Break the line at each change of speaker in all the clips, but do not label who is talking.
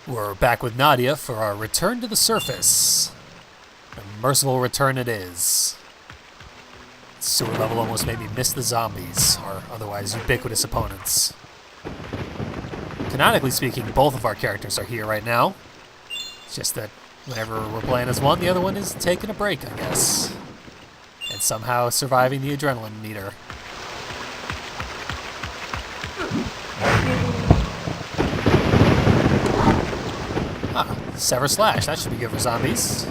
We're back with Nadia for our return to the surface. A merciful return it is. Sewer level almost made me miss the zombies, or otherwise ubiquitous opponents. Canonically speaking, both of our characters are here right now. It's just that whenever we're playing as one, the other one is taking a break, I guess. And somehow surviving the adrenaline meter. Sever Slash, that should be good for zombies.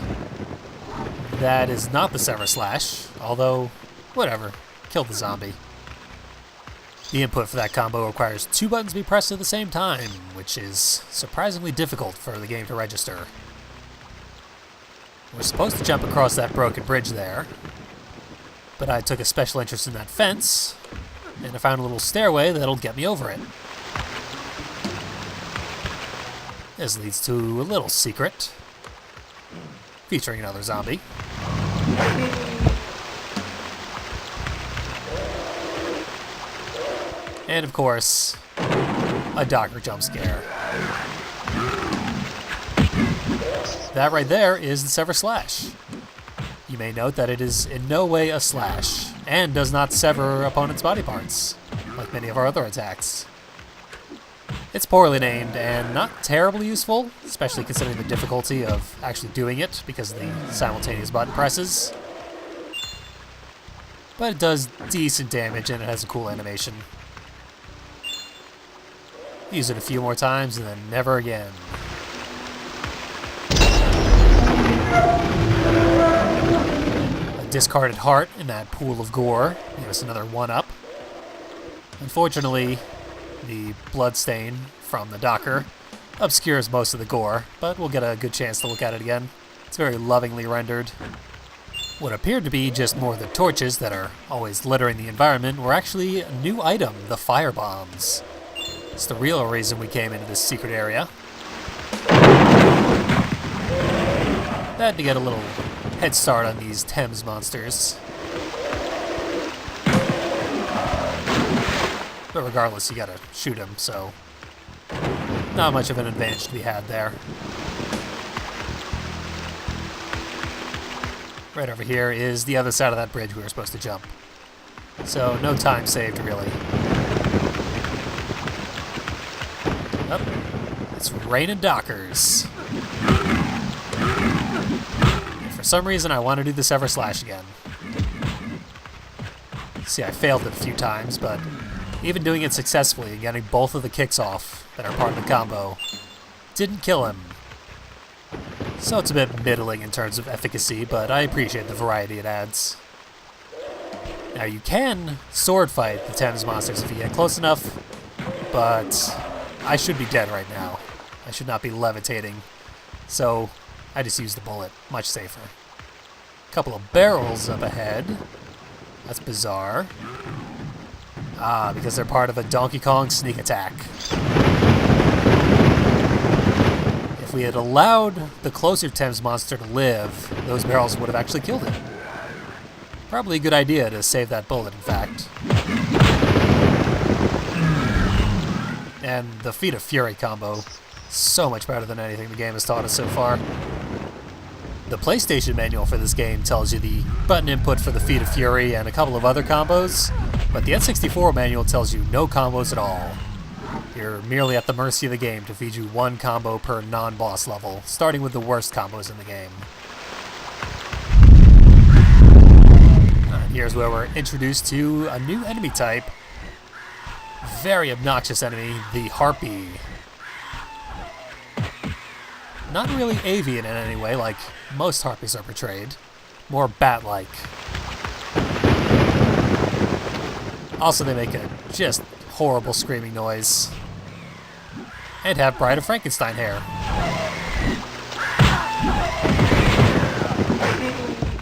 That is not the Sever Slash, although, whatever, killed the zombie. The input for that combo requires 2 buttons to be pressed at the same time, which is surprisingly difficult for the game to register. We're supposed to jump across that broken bridge there, but I took a special interest in that fence, and I found a little stairway that'll get me over it. This leads to a little secret, featuring another zombie. And of course, a Docker jump scare. That right there is the Sever Slash. You may note that it is in no way a slash, and does not sever opponents' body parts, like many of our other attacks. It's poorly named and not terribly useful, especially considering the difficulty of actually doing it because of the simultaneous button presses. But it does decent damage and it has a cool animation. Use it a few more times and then never again. A discarded heart in that pool of gore gave us another 1-up. Unfortunately, the bloodstain from the Docker obscures most of the gore, but we'll get a good chance to look at it again. It's very lovingly rendered. What appeared to be just more of the torches that are always littering the environment were actually a new item, the fire bombs. It's the real reason we came into this secret area. Had to get a little head start on these Thames monsters. But regardless, you gotta shoot him, so not much of an advantage to be had there. Right over here is the other side of that bridge we were supposed to jump. So no time saved, really. Up. It's raining Dockers. And for some reason, I want to do the Sever Slash again. See, I failed it a few times, but even doing it successfully and getting both of the kicks off that are part of the combo didn't kill him. So it's a bit middling in terms of efficacy, but I appreciate the variety it adds. Now you can sword fight the Thames monsters if you get close enough, but I should be dead right now. I should not be levitating, so I just used the bullet, much safer. A couple of barrels up ahead. That's bizarre. Ah, because they're part of a Donkey Kong sneak attack. If we had allowed the closer Thames monster to live, those barrels would have actually killed him. Probably a good idea to save that bullet, in fact. And the Feet of Fury combo, so much better than anything the game has taught us so far. The PlayStation manual for this game tells you the button input for the Feet of Fury and a couple of other combos, but the N64 manual tells you no combos at all. You're merely at the mercy of the game to feed you one combo per non-boss level, starting with the worst combos in the game. And here's where we're introduced to a new enemy type. Very obnoxious enemy, the Harpy. Not really avian in any way, like most Harpies are portrayed. More bat-like. Also, they make a just horrible screaming noise. And have Bride of Frankenstein hair.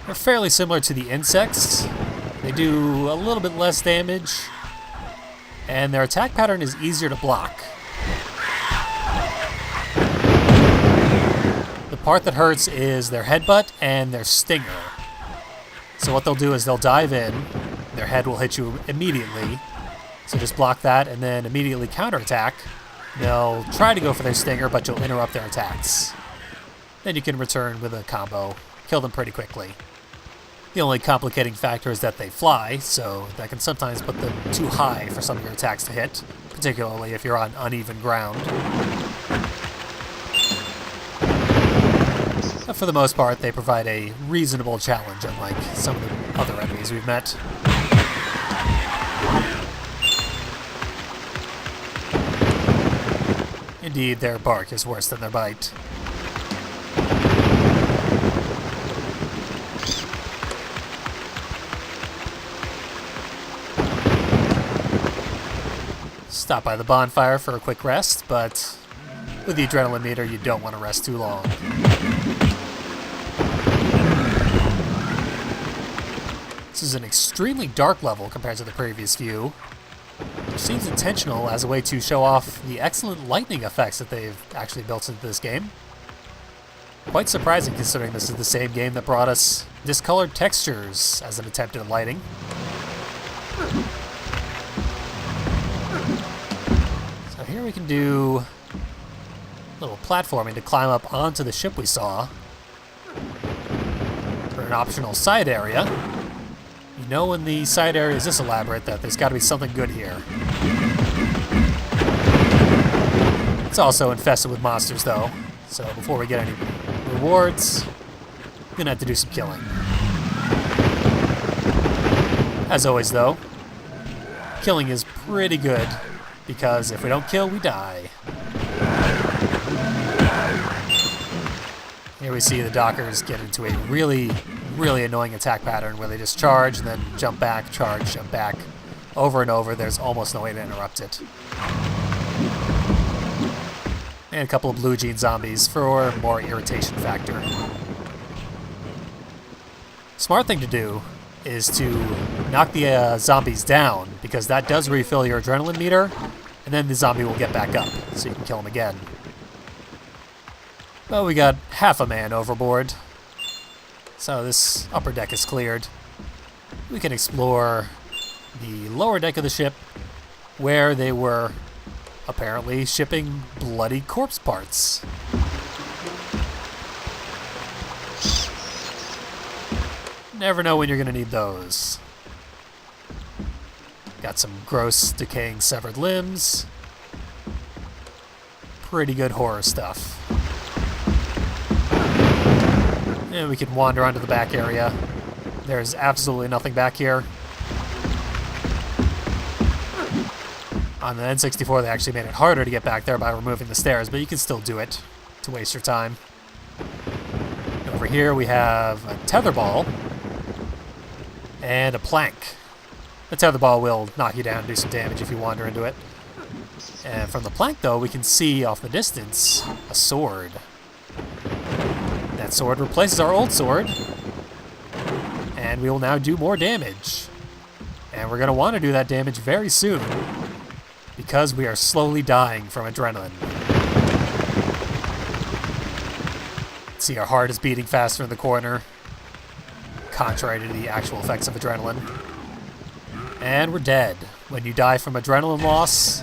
They're fairly similar to the insects. They do a little bit less damage, and their attack pattern is easier to block. The part that hurts is their headbutt and their stinger. So what they'll do is they'll dive in, their head will hit you immediately, so just block that and then immediately counterattack, They'll try to go for their stinger, but you'll interrupt their attacks. Then you can return with a combo, kill them pretty quickly. The only complicating factor is that they fly, so that can sometimes put them too high for some of your attacks to hit, particularly if you're on uneven ground. But for the most part, they provide a reasonable challenge, unlike some of the other enemies we've met. Indeed, their bark is worse than their bite. Stop by the bonfire for a quick rest, but with the adrenaline meter, you don't want to rest too long. This is an extremely dark level compared to the previous few, which seems intentional as a way to show off the excellent lightning effects that they've actually built into this game. Quite surprising considering this is the same game that brought us discolored textures as an attempt at lighting. So here we can do a little platforming to climb up onto the ship we saw. For an optional side area. You know when the side area is this elaborate that there's got to be something good here. It's also infested with monsters though, so before we get any rewards, we're gonna have to do some killing. As always though, killing is pretty good, because if we don't kill, we die. Here we see the Dockers get into a really annoying attack pattern where they just charge and then jump back, charge, jump back, over and over. There's almost no way to interrupt it. And a couple of blue jean zombies for more irritation factor. Smart thing to do is to knock the zombies down, because that does refill your adrenaline meter, and then the zombie will get back up, so you can kill him again. Well, we got half a man overboard. So this upper deck is cleared. We can explore the lower deck of the ship, where they were apparently shipping bloody corpse parts. Never know when you're going to need those. Got some gross, decaying, severed limbs. Pretty good horror stuff. And we can wander onto the back area. There's absolutely nothing back here. On the N64, they actually made it harder to get back there by removing the stairs, but you can still do it to waste your time. Over here we have a tetherball and a plank. The tetherball will knock you down and do some damage if you wander into it. And from the plank, though, we can see off the distance a sword. That sword replaces our old sword, and we will now do more damage. And we're going to want to do that damage very soon, because we are slowly dying from adrenaline. See, our heart is beating faster in the corner, contrary to the actual effects of adrenaline. And we're dead. When you die from adrenaline loss,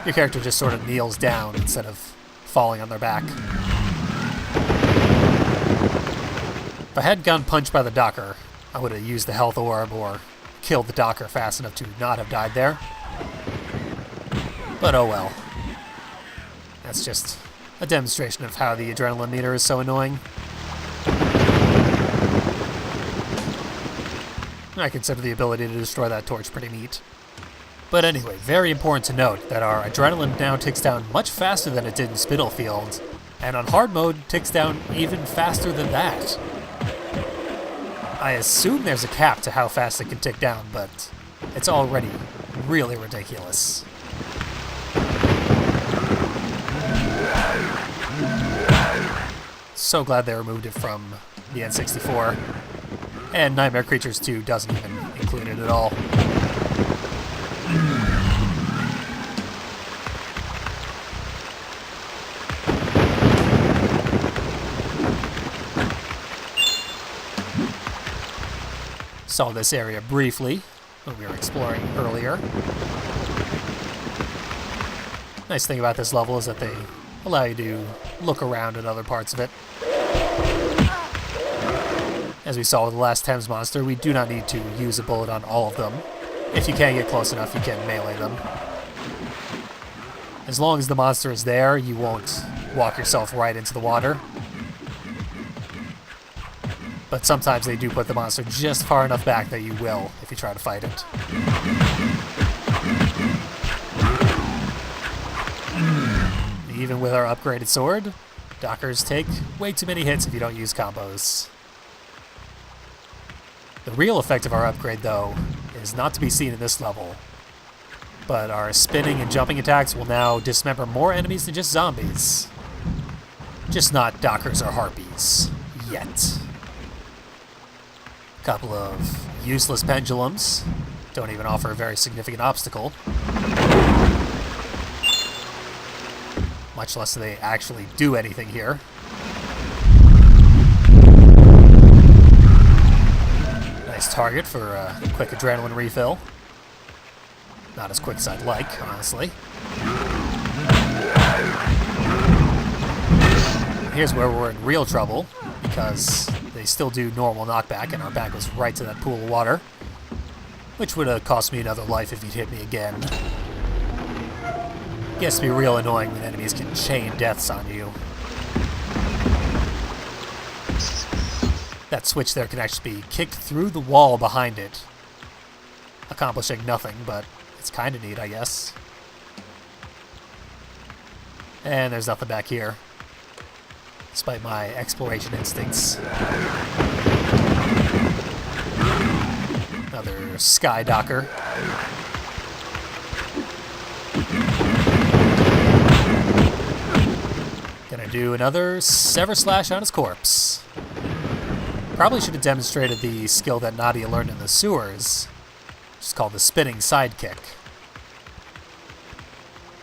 your character just sort of kneels down instead of falling on their back. If I hadn't gotten punched by the Docker, I would have used the health orb or killed the Docker fast enough to not have died there. But oh well. That's just a demonstration of how the adrenaline meter is so annoying. I consider the ability to destroy that torch pretty neat. But anyway, very important to note that our adrenaline now ticks down much faster than it did in Spitalfield, and on hard mode ticks down even faster than that. I assume there's a cap to how fast it can tick down, but it's already really ridiculous. So glad they removed it from the N64. And Nightmare Creatures 2 doesn't even include it at all. Saw this area briefly when we were exploring earlier. Nice thing about this level is that they allow you to look around at other parts of it. As we saw with the last Thames monster, we do not need to use a bullet on all of them. If you can get close enough, you can melee them. As long as the monster is there, you won't walk yourself right into the water. But sometimes they do put the monster just far enough back that you will if you try to fight it. Even with our upgraded sword, Dockers take way too many hits if you don't use combos. The real effect of our upgrade, though, is not to be seen in this level. But our spinning and jumping attacks will now dismember more enemies than just zombies. Just not Dockers or Harpies. Yet. A couple of useless pendulums. Don't even offer a very significant obstacle. Much less do they actually do anything here. Nice target for a quick adrenaline refill. Not as quick as I'd like, honestly. Here's where we're in real trouble, because they still do normal knockback, and our back goes right to that pool of water, which would have cost me another life if he'd hit me again. It gets to be real annoying when enemies can chain deaths on you. That switch there can actually be kicked through the wall behind it, accomplishing nothing, but it's kind of neat, I guess. And there's nothing back here, despite my exploration instincts. Another Sky Docker. Gonna do another Sever Slash on his corpse. Probably should have demonstrated the skill that Nadia learned in the sewers. It's called the Spinning Sidekick.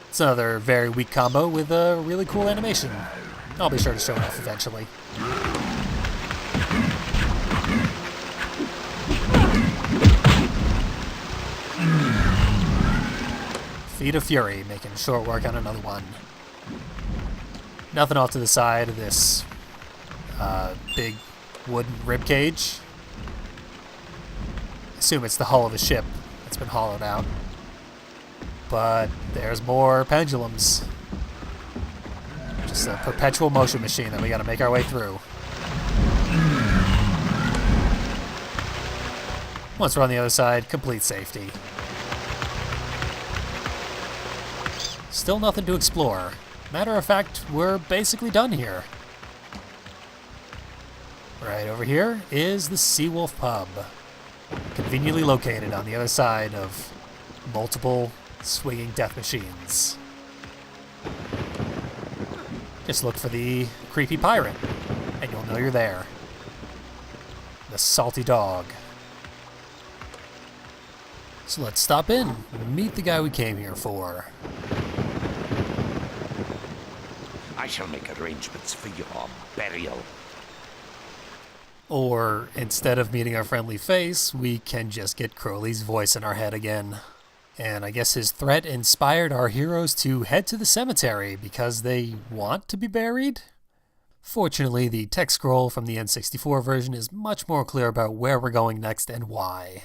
It's another very weak combo with a really cool animation. I'll be sure to show it off eventually. Feet of Fury, making short work on another one. Nothing off to the side of this big wooden rib cage. Assume it's the hull of a ship that's been hollowed out. But there's more pendulums. Just a perpetual motion machine that we gotta make our way through. Once we're on the other side, complete safety. Still nothing to explore. Matter of fact, we're basically done here. Right over here is the Seawolf Pub, conveniently located on the other side of multiple swinging death machines. Just look for the creepy pirate, and you'll know you're there. The Salty Dog. So let's stop in and meet the guy we came here for.
I shall make arrangements for your burial.
Or, instead of meeting our friendly face, we can just get Crowley's voice in our head again. And I guess his threat inspired our heroes to head to the cemetery because they want to be buried? Fortunately, the text scroll from the N64 version is much more clear about where we're going next and why.